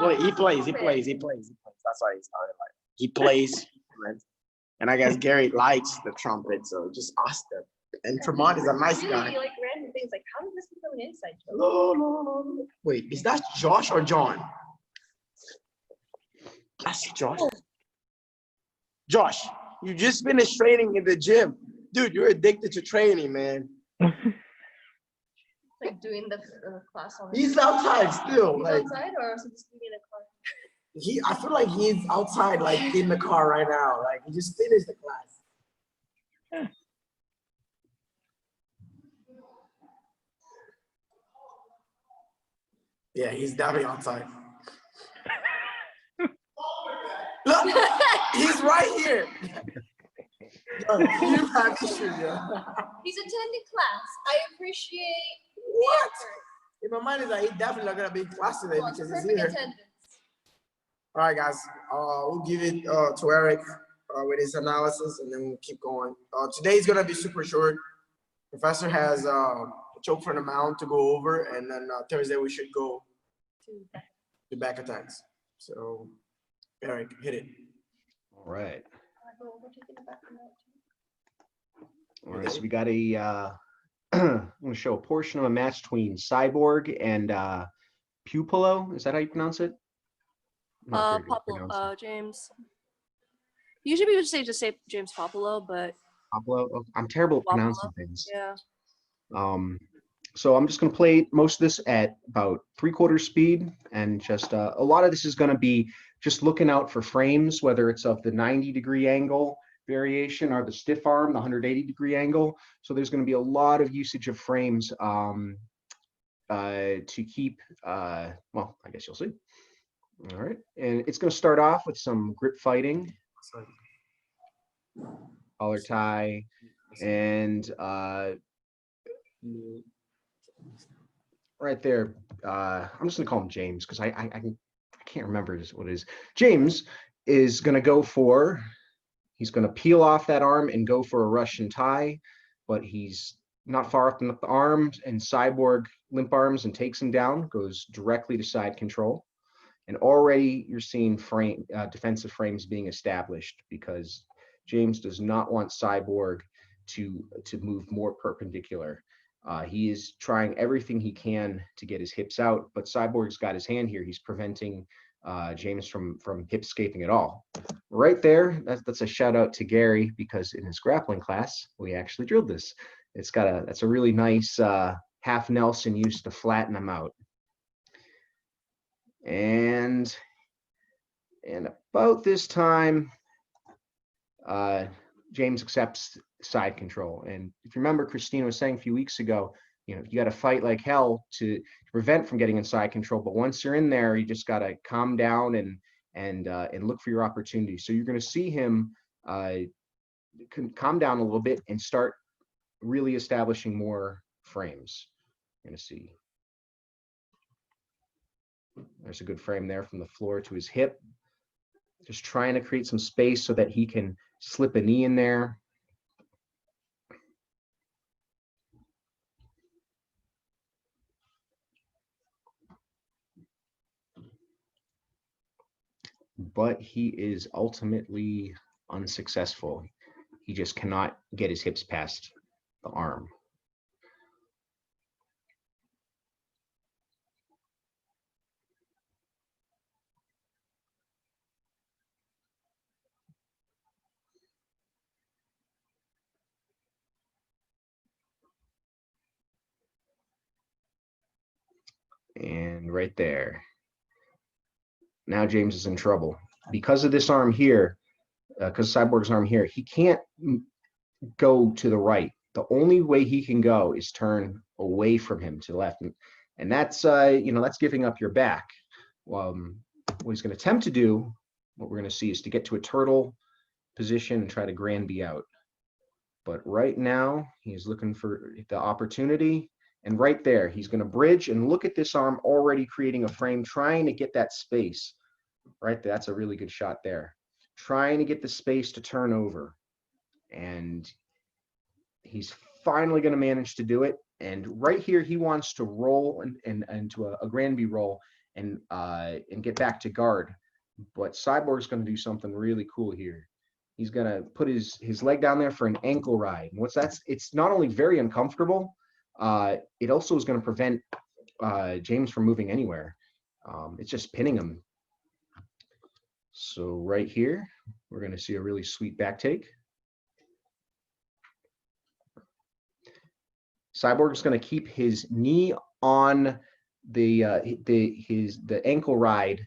Well, he plays. That's why he started like he plays. And I guess Gary likes the trumpet, so just ask them. And Tremont is a nice guy. Like random things like how did this become an inside joke? No. Wait, is that Josh or John? That's Josh. Josh, you just finished training in the gym. Dude, you're addicted to training, man. Like doing the class on. He's outside still. He's like outside or is he just in a car? I feel like he's outside, like in the car right now. Like he just finished the class. Yeah, he's definitely outside. Look, he's right here. Yo, you have to shoot, yo. He's attending class. I appreciate What? In my mind is like he's definitely not gonna be in class today because he's here. Attendance. All right, guys. We'll give it to Eric with his analysis, and then we'll keep going. Today's gonna be super short. Professor has a choke from the mount to go over, and then Thursday we should go to back attacks. So, Eric, hit it. All right. All right. So we got a. I'm going to show a portion of a match between Cyborg and Pupilo. Is that how you pronounce it? James. Usually we would just say James Popolo, but Popolo. Oh, I'm terrible at pronouncing things. Yeah. So I'm just going to play most of this at about 3/4 speed, and just a lot of this is going to be just looking out for frames, whether it's of the 90-degree angle variation or the stiff arm, the 180-degree angle. So there's going to be a lot of usage of frames to keep, well, I guess you'll see. All right, and it's going to start off with some grip fighting, collar tie, and right there, I'm just going to call him James because I can't remember what it is. James is going to go for, he's going to peel off that arm and go for a Russian tie, but he's not far off enough the arms, and Cyborg limp arms and takes him down, goes directly to side control. And already you're seeing defensive frames being established because James does not want Cyborg to move more perpendicular. He is trying everything he can to get his hips out, but Cyborg's got his hand here. He's preventing James from hip escaping at all. Right there, that's a shout out to Gary because in his grappling class, we actually drilled this. That's a really nice half Nelson used to flatten him out. And about this time, James accepts side control. And if you remember, Christina was saying a few weeks ago, you got to fight like hell to prevent from getting in side control. But once you're in there, you just got to calm down and look for your opportunities. So you're going to see him calm down a little bit and start really establishing more frames. You're going to see. There's a good frame there from the floor to his hip. Just trying to create some space so that he can slip a knee in there. But he is ultimately unsuccessful. He just cannot get his hips past the arm. And right there. Now James is in trouble. Because of this arm here, because Cyborg's arm here, he can't go to the right. The only way he can go is turn away from him to the left. And that's, that's giving up your back. What he's going to attempt to do, what we're going to see, is to get to a turtle position and try to Granby out. But right now, he's looking for the opportunity. And right there, he's going to bridge and look at this arm already creating a frame, trying to get that space. Right there, that's a really good shot there. Trying to get the space to turn over. And he's finally going to manage to do it. And right here, he wants to roll into a Granby roll and get back to guard. But Cyborg's going to do something really cool here. He's going to put his leg down there for an ankle ride. And it's not only very uncomfortable, it also is going to prevent James from moving anywhere. It's just pinning him. So right here, we're going to see a really sweet back take. Cyborg's going to keep his knee on the ankle ride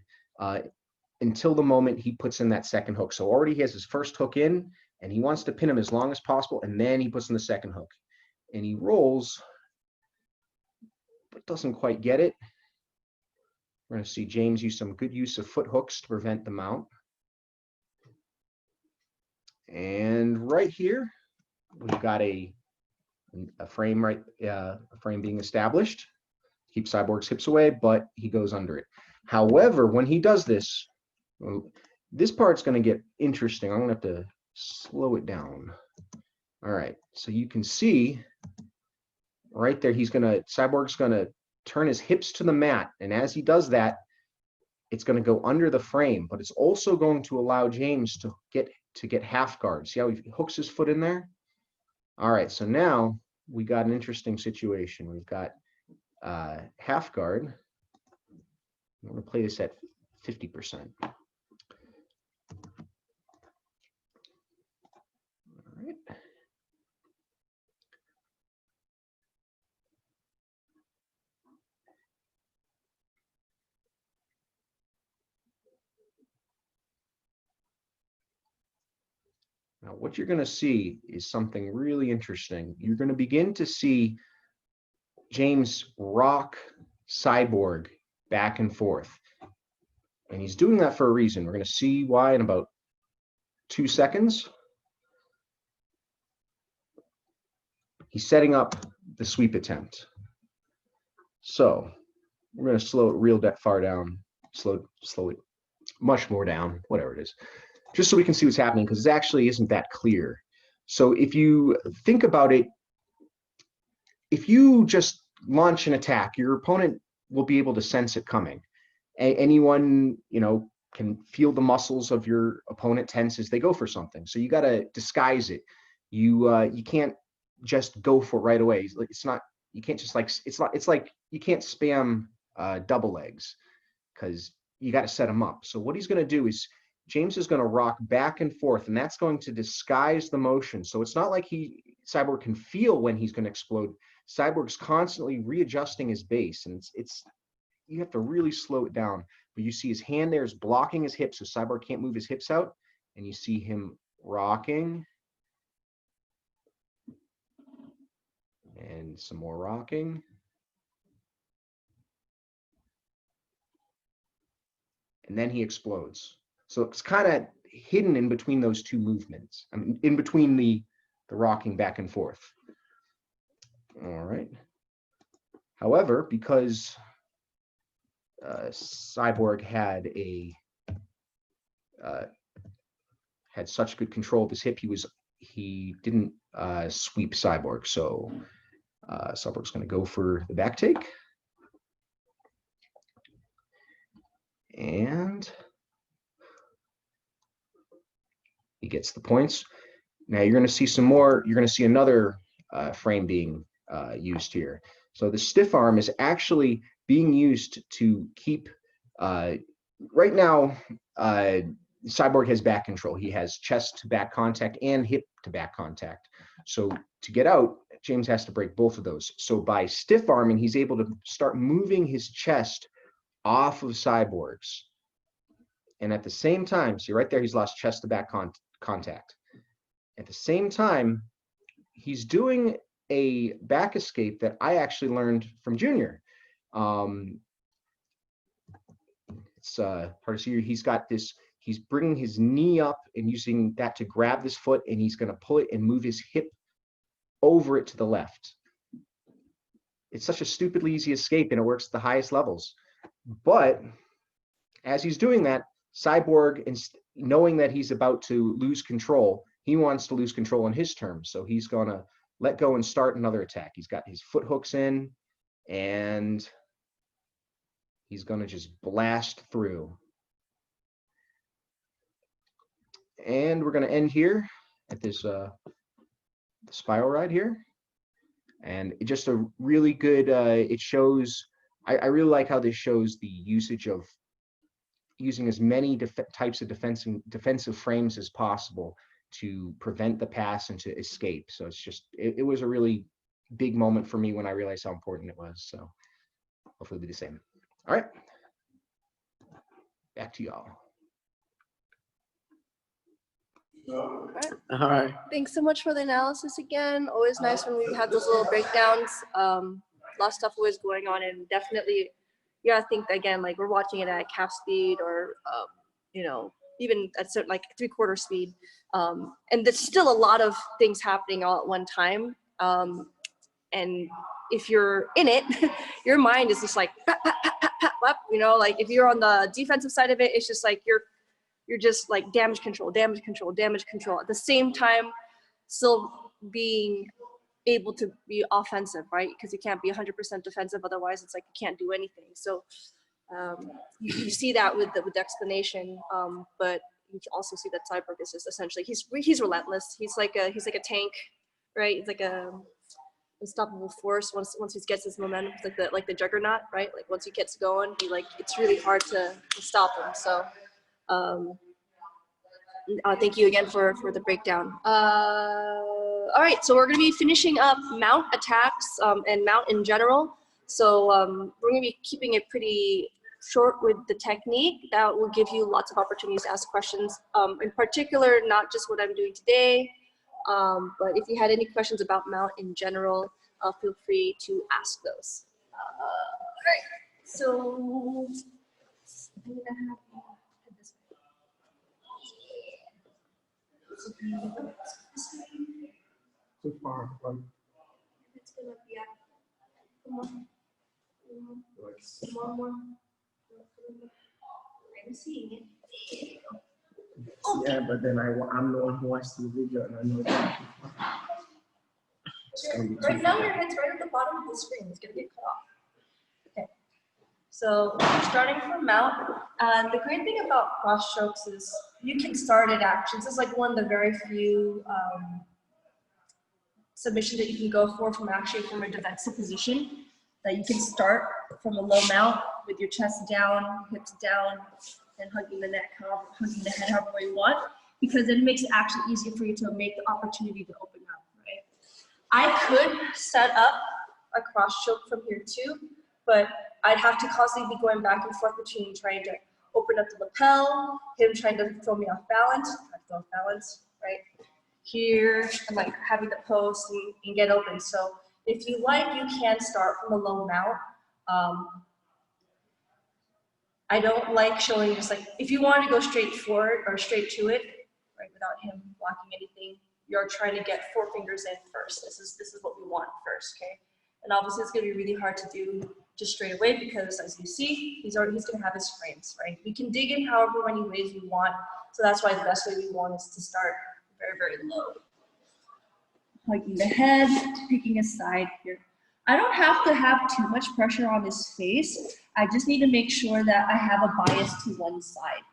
until the moment he puts in that second hook. So already he has his first hook in, and he wants to pin him as long as possible, and then he puts in the second hook. And he rolls, but doesn't quite get it. We're going to see James use some good use of foot hooks to prevent the mount. And right here, we've got a frame being established. Keep Cyborg's hips away, but he goes under it. However, when he does this, this part's going to get interesting. I'm going to have to slow it down. All right, so you can see right there, Cyborg's going to turn his hips to the mat, and as he does that, it's going to go under the frame, but it's also going to allow James to get half guard. See how he hooks his foot in there? All right, so now we got an interesting situation. We've got half guard. I'm going to play this at 50%. All right. Now, what you're going to see is something really interesting. You're going to begin to see James rock Cyborg back and forth. And he's doing that for a reason. We're going to see why in about 2 seconds. He's setting up the sweep attempt. So we're going to slow it real far down, slow it much more down, whatever it is, just so we can see what's happening, because it actually isn't that clear. So if you think about it, if you just launch an attack, your opponent will be able to sense it coming. Anyone, can feel the muscles of your opponent tense as they go for something. So you got to disguise it. You can't just go for it right away. It's not. You can't just it's like you can't spam double legs, because you got to set them up. So what he's going to do is James is going to rock back and forth, and that's going to disguise the motion. So it's not like Cyborg can feel when he's going to explode. Cyborg's constantly readjusting his base, and it's you have to really slow it down. But you see his hand there is blocking his hips, so Cyborg can't move his hips out, and you see him rocking. And some more rocking. And then he explodes. So it's kind of hidden in between those two movements. I mean, in between the rocking back and forth. All right. However, because Cyborg had such good control of his hip, he didn't sweep Cyborg. So Cyborg's going to go for the back take. And he gets the points. Now you're going to see some more. You're going to see another frame being used here. So the stiff arm is actually being used to keep, right now, Cyborg has back control. He has chest to back contact and hip to back contact. So to get out, James has to break both of those. So by stiff arming, he's able to start moving his chest off of Cyborg's. And at the same time, see right there, he's lost chest to back contact. At the same time, he's doing a back escape that I actually learned from Junior. It's hard to see. He's got this, he's bringing his knee up and using that to grab this foot, and he's going to pull it and move his hip over it to the left. It's such a stupidly easy escape, and it works at the highest levels. But as he's doing that, Cyborg, knowing that he's about to lose control, he wants to lose control on his terms. So he's going to let go and start another attack. He's got his foot hooks in, and He's going to just blast through. And we're going to end here at this spiral ride here. And it just a really good, it shows, I really like how this shows the usage of using as many types of defensive frames as possible to prevent the pass and to escape. So it's just, it was a really big moment for me when I realized how important it was. So hopefully it'll be the same. All right. Back to y'all. All right. Thanks so much for the analysis again. Always nice when we have those little breakdowns. A lot of stuff always going on, and definitely, you gotta think again, like we're watching it at calf speed or, you know, even at certain like 3/4 speed. And there's still a lot of things happening all at one time. And if you're in it, your mind is just like, you know, like if you're on the defensive side of it, it's just like you're just like damage control, damage control, damage control. At the same time, still being able to be offensive, right? Because you can't be 100% defensive, otherwise it's like you can't do anything. So you see that with the explanation, but you also see that Cyborg is just essentially he's relentless. He's like a tank, right? He's like a unstoppable force once he gets his momentum. It's like the juggernaut, right? Like once he gets going, it's really hard to stop him. So. Thank you again for the breakdown. All right, so we're going to be finishing up mount attacks and mount in general. So we're going to be keeping it pretty short with the technique. That will give you lots of opportunities to ask questions. In particular, not just what I'm doing today, but if you had any questions about mount in general, feel free to ask those. All right, so I'm going to have this. Too far. It's gonna be come on. More. I'm seeing it. Yeah, but then I'm the one who watched the video, and I know that. Right now, your head's right at the bottom of the screen. It's gonna get cut off. Okay. So starting from mount, the great thing about cross strokes is you can start at actions. This is like one of the very few submissions that you can go for from a defensive position, that you can start from a low mount with your chest down, hips down, and hugging the neck, hugging the head however you want, because it makes it actually easier for you to make the opportunity to open up, right? I could set up a cross choke from here too, but I'd have to constantly be going back and forth between trying to open up the lapel, him trying to throw me off balance, right? Here, and like having the post and get open. So if you like, you can start from a low mount. I don't like showing just like, if you want to go straight forward or straight to it, right, without him blocking anything, you're trying to get 4 fingers in first. This is what we want first, okay? And obviously it's gonna be really hard to do just straight away because as you see, he's gonna have his frames, right? We can dig in however many ways we want. So that's why the best way we want is to start very, very low. Hugging the head, picking a side here. I don't have to have too much pressure on his face. I just need to make sure that I have a bias to one side,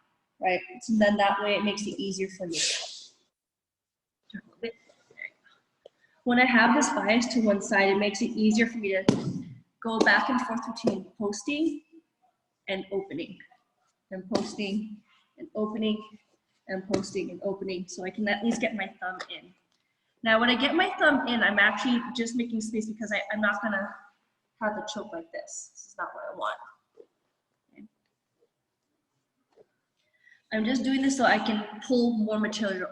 right? So then that way it makes it easier for me. When I have this bias to one side, it makes it easier for me to go back and forth between posting and opening, and posting and opening, and posting and opening, so I can at least get my thumb in. Now, when I get my thumb in, I'm actually just making space because I'm not gonna have the choke like this. This is not what I want. Okay. I'm just doing this so I can pull more material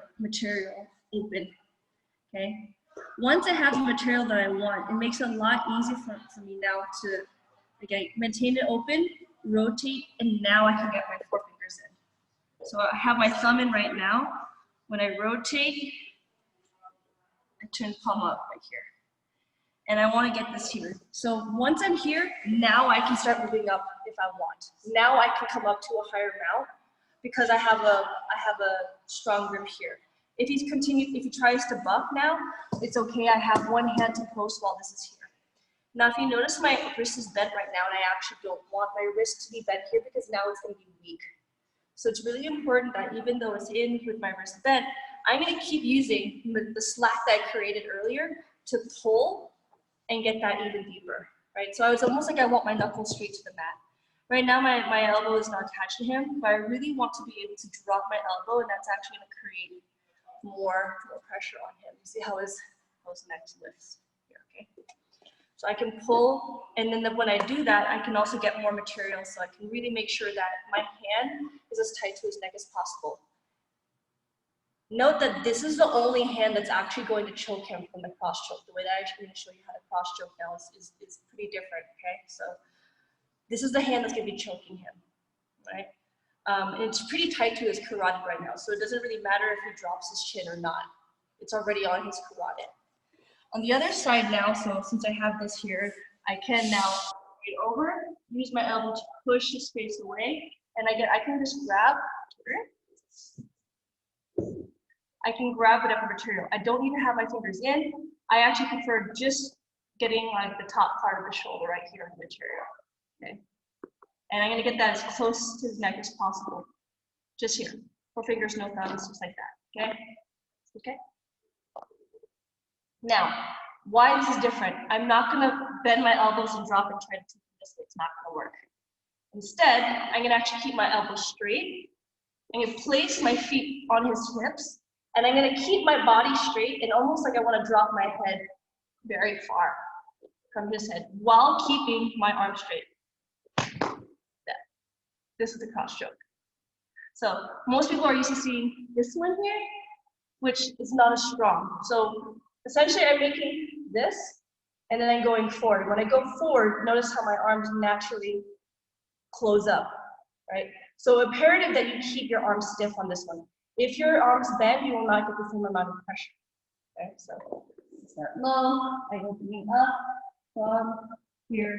open, okay? Once I have the material that I want, it makes it a lot easier for me now to, again, maintain it open, rotate, and now I can get my 4 fingers in. So I have my thumb in right now. When I rotate, I turn palm up right here. And I want to get this here. So once I'm here, now I can start moving up if I want. Now I can come up to a higher mount because I have a strong grip here. If he tries to buck now, it's okay. I have one hand to post while this is here. Now, if you notice my wrist is bent right now, and I actually don't want my wrist to be bent here because now it's going to be weak. So it's really important that even though it's in with my wrist bent, I'm going to keep using the slack that I created earlier to pull and get that even deeper, right? So it's almost like I want my knuckles straight to the mat. Right now, my elbow is not attached to him, but I really want to be able to drop my elbow, and that's actually going to create more pressure on him. You see how his neck lifts here, okay? So I can pull, and then when I do that, I can also get more material, so I can really make sure that my hand is as tight to his neck as possible. Note that this is the only hand that's actually going to choke him from the cross choke. The way that I'm actually going to show you how to cross choke now is pretty different, okay? So this is the hand that's going to be choking him, right? And it's pretty tight to his carotid right now, so it doesn't really matter if he drops his chin or not. It's already on his carotid. On the other side now, so since I have this here, I can now get over, use my elbow to push his face away, and I can just grab here. I can grab whatever material. I don't need to have my fingers in. I actually prefer just getting like the top part of the shoulder right here in the material, okay? And I'm gonna get that as close to his neck as possible. Just here, 4 fingers, no thumbs, just like that, okay? Okay? Now, why this is different, I'm not gonna bend my elbows and drop and try to keep this, it's not gonna work. Instead, I'm gonna actually keep my elbows straight. I'm gonna place my feet on his hips, and I'm gonna keep my body straight and almost like I wanna drop my head very far from his head while keeping my arm straight. That. This is the cross choke. So most people are used to seeing this one here, which is not as strong. So essentially I'm making this, and then I'm going forward. When I go forward, notice how my arms naturally close up, right? So imperative that you keep your arms stiff on this one. If your arms bend, you will not get the same amount of pressure. Okay, so start low, I opening up from here,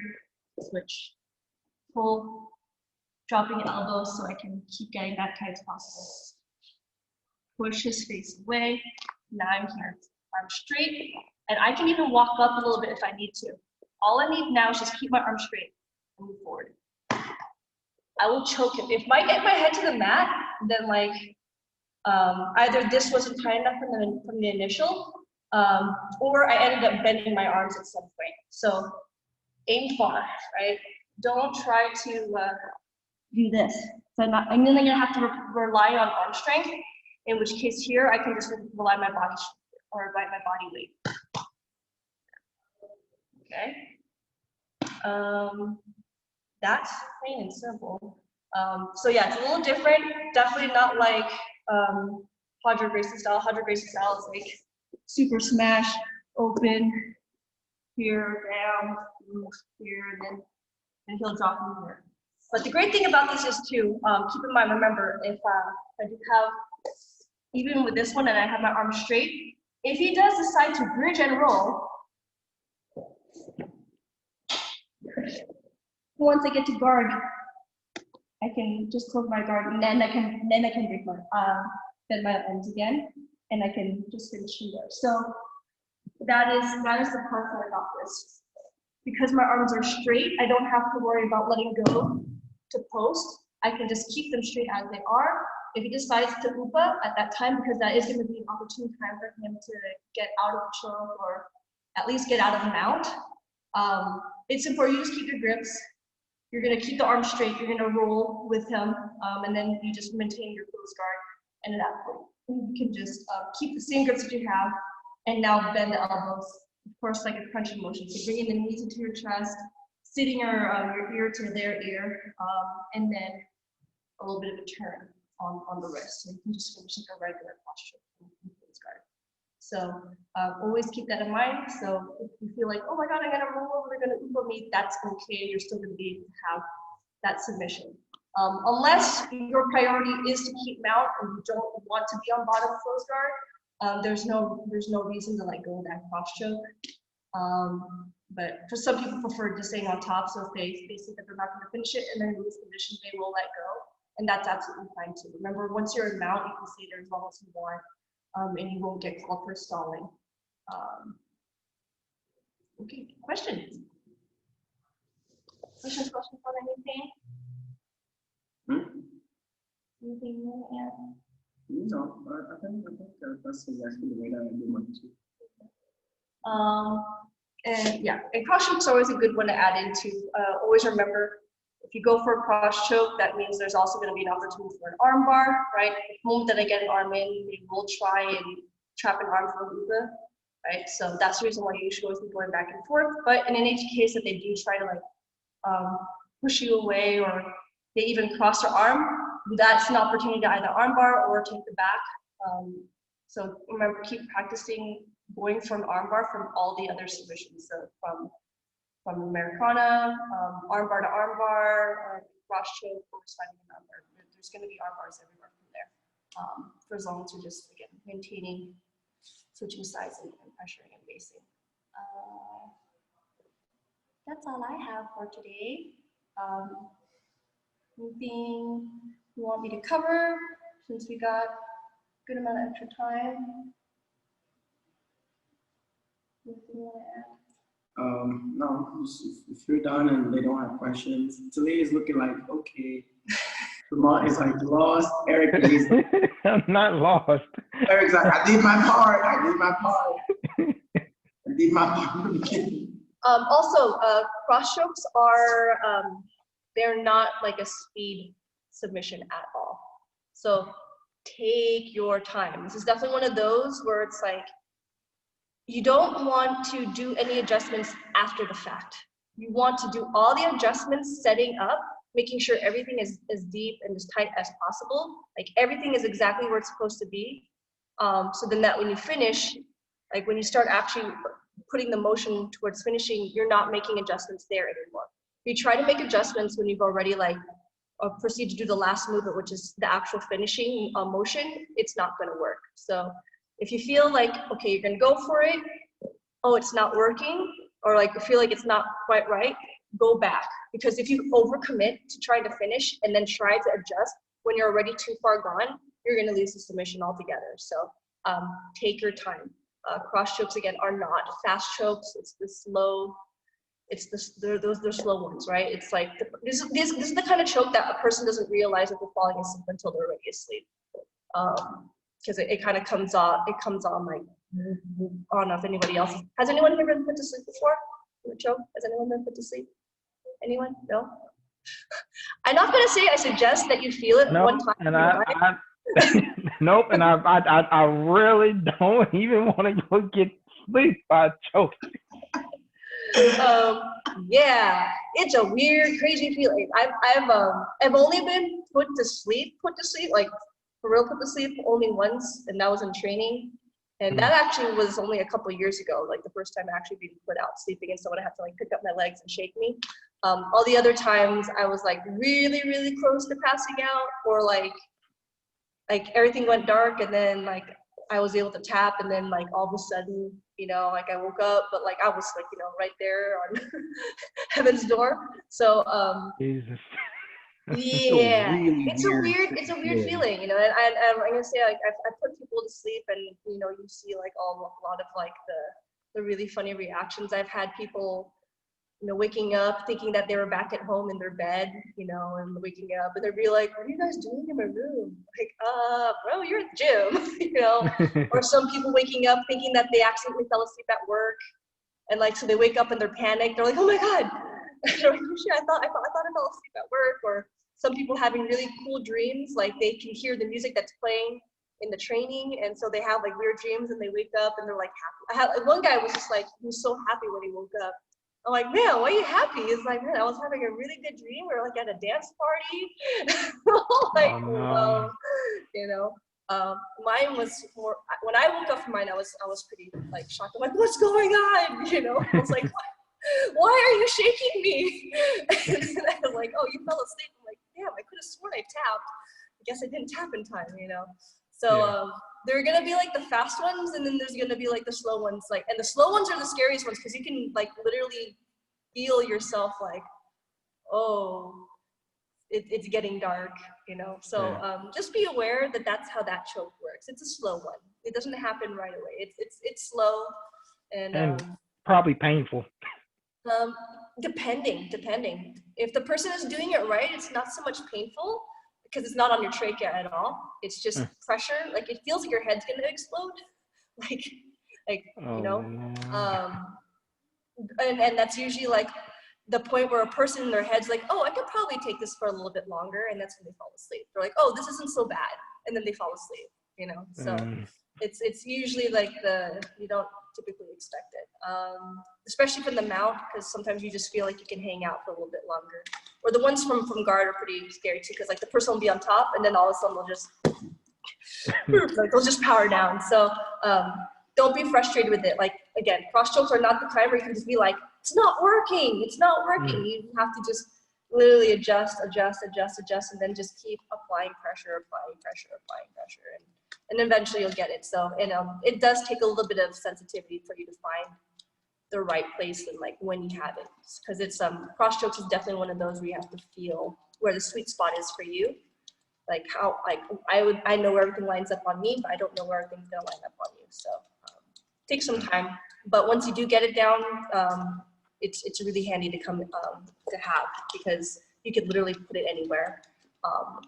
switch, pull, dropping elbows so I can keep getting that tight as possible. Push his face away. Now I'm here, arm straight, and I can even walk up a little bit if I need to. All I need now is just keep my arm straight and move forward. I will choke him. If I get my head to the mat, then like either this wasn't tight enough from the initial, or I ended up bending my arms at some point. So aim far, right? Don't try to do this. So I'm then gonna have to rely on arm strength, in which case here I can just rely on my body or my body weight. Okay. That's plain and simple. So yeah, it's a little different. Definitely not like Hodger Gracie style. Hodger Gracie style is like super smash, open, here, down, here, and he'll drop from here. But the great thing about this is too, keep in mind, remember, if I do have, even with this one and I have my arm straight, if he does decide to bridge and roll, once I get to guard, I can just close my guard, and then I can break my bend my arms again, and I can just finish from there. So that is the part that I got this. Because my arms are straight, I don't have to worry about letting go to post. I can just keep them straight as they are. If he decides to upa at that time, because that is going to be an opportune time for him to get out of the choke or at least get out of the mount. It's important you just keep your grips. You're going to keep the arm straight. You're going to roll with him, and then you just maintain your close guard. And at that point, you can just keep the same grips that you have, and now bend the elbows. Of course, like a crunching motion. So bringing the knees into your chest, sitting your ear to their ear, and then a little bit of a turn on the wrist. So you can just finish like a regular posture. So always keep that in mind. So if you feel like, oh my God, I'm gonna roll over, they're gonna upa me, that's okay. You're still gonna be able to have that submission. Unless your priority is to keep mount and you don't want to be on bottom close guard, there's no reason to like go that cross choke. But for some people prefer just staying on top. So if they see that they're not gonna finish it and then lose position, they will let go. And that's absolutely fine too. Remember, once you're in mount, you can see there's almost more. And you won't get called for stalling. Okay, questions? Questions on anything? Anything you want to add? No, I think that's exactly the way that I do mine too. And yeah, and cross choke's always a good one to add into. Always remember, if you go for a cross choke, that means there's also going to be an opportunity for an arm bar, right? The moment that I get an arm in, they will try and trap an arm for a hookah, right? So that's the reason why you should always be going back and forth. But in any case that they do try to like push you away, or they even cross your arm, that's an opportunity to either armbar or take the back. So remember, keep practicing going from armbar from all the other submissions. So from Americana, armbar to armbar, cross choke, or sliding an armbar. There's going to be armbars everywhere from there. For as long as you're just again maintaining, switching sides and pressuring and basing. That's all I have for today. Anything you want me to cover since we got a good amount of extra time? Anything you want to add? No, if you're done and they don't have questions, today is looking like okay. Lamont is like lost. Eric is. I'm not lost. Eric's like, I did my part. I did my part. Also, cross strokes are, they're not like a speed submission at all. So take your time. This is definitely one of those where it's like, you don't want to do any adjustments after the fact. You want to do all the adjustments setting up, making sure everything is as deep and as tight as possible. Like everything is exactly where it's supposed to be. So then that when you finish, like when you start actually putting the motion towards finishing, you're not making adjustments there anymore. You try to make adjustments when you've already like proceed to do the last movement, which is the actual finishing motion, it's not gonna work. So if you feel like, okay, you're gonna go for it, oh, it's not working, or like you feel like it's not quite right, go back. Because if you overcommit to trying to finish and then try to adjust when you're already too far gone, you're gonna lose the submission altogether. So take your time. Cross chokes again are not fast chokes. It's the slow, they're slow ones, right? It's like, this is the kind of choke that a person doesn't realize that they're falling asleep until they're already asleep. Because it kind of comes on like, I don't know if anybody else, has anyone ever been put to sleep before? A choke? Has anyone been put to sleep? Anyone? No? I'm not gonna say I suggest that you feel it one time. And nope, and I really don't even want to go get sleep by choking. Yeah, it's a weird, crazy feeling. I've only been put to sleep, like for real put to sleep only once, and that was in training. And that actually was only a couple years ago, like the first time actually being put out sleeping, and someone had to like pick up my legs and shake me. All the other times I was like really, really close to passing out, or like everything went dark, and then like I was able to tap, and then like all of a sudden, you know, like I woke up, but like I was like, you know, right there on heaven's door. So Jesus. yeah, really it's a weird feeling, you know. And I'm gonna say, like, I put people to sleep, and you know, you see like a lot of like the really funny reactions. I've had people, you know, waking up thinking that they were back at home in their bed, you know, and waking up, and they'd be like, "What are you guys doing in my room?" Like, bro, you're at the gym, you know. Or some people waking up thinking that they accidentally fell asleep at work, and like, so they wake up and they're panicked. They're like, "Oh my god." They're like, "Oh, shit, I thought I fell asleep at work." Or some people having really cool dreams, like they can hear the music that's playing in the training, and so they have like weird dreams, and they wake up and they're like happy. One guy was just like, he was so happy when he woke up. I'm like, "Man, why are you happy?" He's like, "Man, I was having a really good dream. We were like at a dance party." Like, Oh, no. well, you know. Mine was more, when I woke up from mine, I was pretty like shocked. I'm like, "What's going on?" You know, I was like, "Why are you shaking me?" And then I was like, "Oh, you fell asleep." I'm like, "Damn, I could have sworn I tapped. I guess I didn't tap in time," you know. So there are gonna be like the fast ones, and then there's gonna be like the slow ones. Like, and the slow ones are the scariest ones because you can like literally feel yourself like, oh, it's getting dark, you know. So just be aware that that's how that choke works. It's a slow one. It doesn't happen right away. It's slow, and probably painful. Depending. If the person is doing it right, it's not so much painful because it's not on your trachea at all. It's just pressure. Like it feels like your head's gonna explode. like you know. And that's usually like the point where a person in their head's like, oh, I could probably take this for a little bit longer, and that's when they fall asleep. They're like, oh, this isn't so bad, and then they fall asleep. You know, so it's usually like you don't typically expect it, especially from the mount, because sometimes you just feel like you can hang out for a little bit longer. Or the ones from guard are pretty scary too, because like the person will be on top, and then all of a sudden they'll just like they'll just power down. So don't be frustrated with it. Like again, cross chokes are not the time where you can just be like, it's not working. You have to just literally adjust, and then just keep applying pressure, and eventually you'll get it. So, it does take a little bit of sensitivity for you to find the right place and like when you have it, because it's cross chokes is definitely one of those where you have to feel where the sweet spot is for you. Like how, like I know where everything lines up on me, but I don't know where everything's gonna line up on you. So, take some time, but once you do get it down, it's really handy to come to have, because you could literally put it anywhere,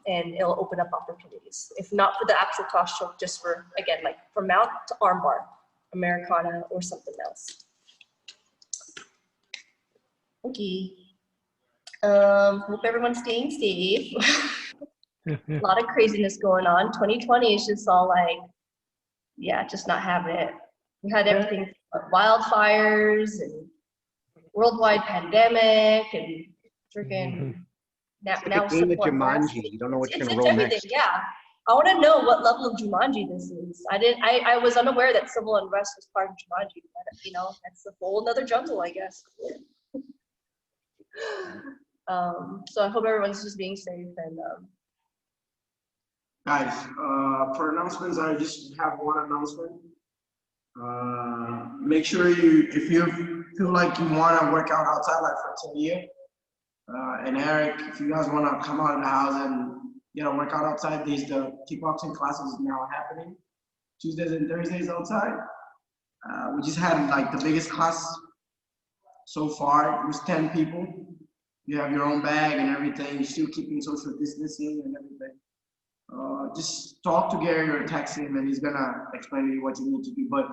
and it'll open up opportunities. If not for the actual cross choke, just for, again, like from mount to armbar, Americana, or something else. Okay. Hope everyone's staying safe. A lot of craziness going on. 2020 is just all like, yeah, just not having it. We had everything, wildfires and worldwide pandemic and freaking now game of Jumanji. You don't know what you're gonna roll everything. next. Yeah, I want to know what level of Jumanji this is. I was unaware that civil unrest was part of Jumanji. But, you know, that's a whole another jungle, I guess. So I hope everyone's just being safe and. Guys, for announcements, I just have one announcement. Make sure if you feel like you want to work out outside, like for Talia and Eric, if you guys want to come out of the house and work out outside, the kickboxing classes now happening Tuesdays and Thursdays outside. We just had like the biggest class so far. It was 10 people. You have your own bag and everything. You're still keeping social distancing and everything. Just talk to Gary or text him, and he's gonna explain to you what you need to do. But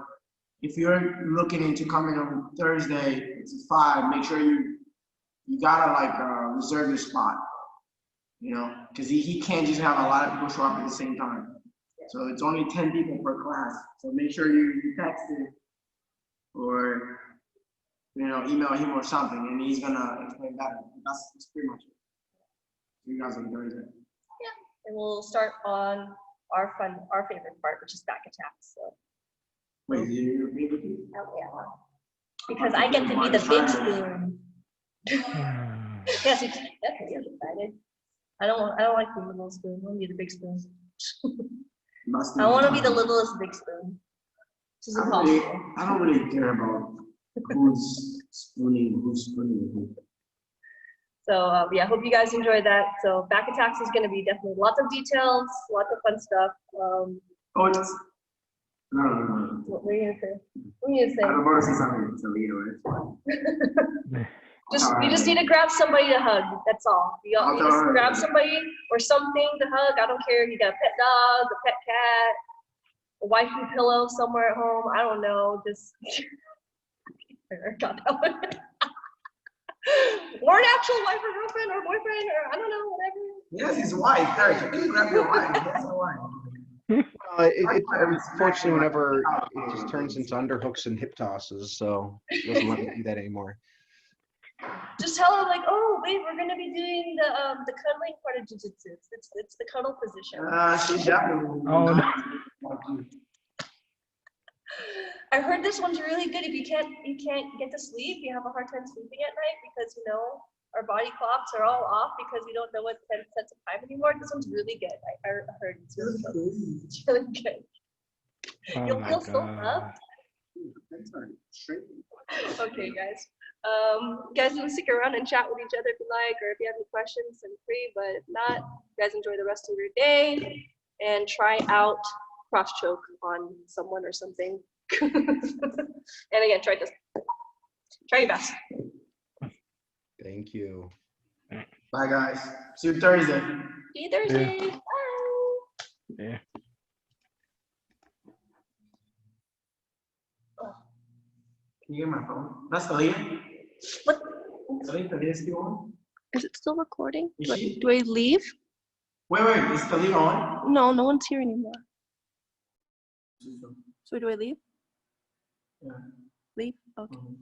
if you're looking into coming on Thursday, it's at 5. Make sure you gotta like reserve your spot, because he can't just have a lot of people show up at the same time. So it's only 10 people per class. So make sure you text him or email him or something, and he's gonna explain that. That's pretty much it. You guys on Thursday. And we'll start on our favorite part, which is back attacks. So. Wait, you favorite? Oh, yeah. Because I get to be the big spoon. Yes, that's what you're excited. I don't like the little spoon. I want to be the big spoon. I want to be the littlest big spoon. Which is impossible. I don't really care about who's spooning who. So yeah, hope you guys enjoy that. So back attacks is going to be definitely lots of details, lots of fun stuff. No. What were you going to say? What were you going to say? I'm about to say something to Leo. You just need to grab somebody to hug. That's all. You just grab somebody or something to hug. I don't care. You got a pet dog, a pet cat, a waifu pillow somewhere at home. I don't know. Just I got that one. Or an actual wife or girlfriend or boyfriend or I don't know, whatever. Yes, his wife. Eric, you can grab your wife. That's a wife. Unfortunately, whenever it just turns into underhooks and hip tosses, so it doesn't let me do that anymore. Just tell her like, oh wait, we're gonna be doing the cuddling part of jiu-jitsu. It's the cuddle position. She definitely. Oh no. I heard this one's really good if you can't get to sleep, you have a hard time sleeping at night because our body clocks are all off because we don't know what sense of time anymore. This one's really good. I heard it's really good. It's really good. Oh You'll feel so God. loved. Okay, guys. You guys can stick around and chat with each other if you like, or if you have any questions, send free. But if not, you guys enjoy the rest of your day and try out cross choke on someone or something. And again, try your best. Thank you. Bye, guys. See you Thursday. See you Thursday. Bye. Yeah. Can you get my phone? That's Talia. What? Talia still on? Is it still recording? Is Do she? do I leave? Wait, is Talia on? No, no one's here anymore. So do I leave? Yeah. Leave? Okay. Mhm.